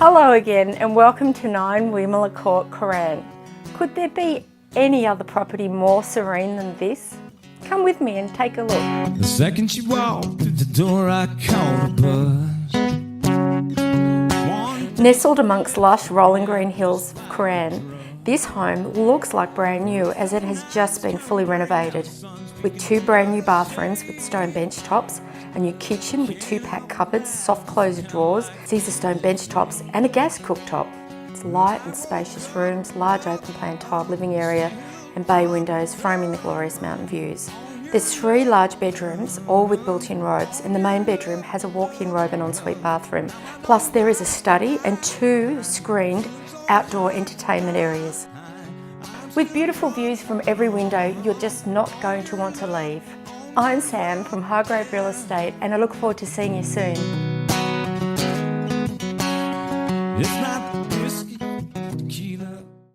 Hello again and welcome to 9 Weemilah Court, Cooran. Could there be any other property more serene than this? Come with me and take a look. The second she walked through the door, I called a buzz. Nestled amongst lush rolling green hills of Cooran, this home looks like brand new as it has just been fully renovated. With 2 brand new bathrooms with stone bench tops, a new kitchen with 2-pac cupboards, soft closed drawers, Caesarstone bench tops and a gas cooktop. It's light and spacious rooms, large open plan tiled living area and bay windows framing the glorious mountain views. There's 3 large bedrooms, all with built-in robes, and the main bedroom has a walk-in robe and ensuite bathroom. Plus there is a study and 2 screened outdoor entertainment areas. With beautiful views from every window, you're just not going to want to leave. I'm Sam from Hargrave Real Estate and I look forward to seeing you soon. It's not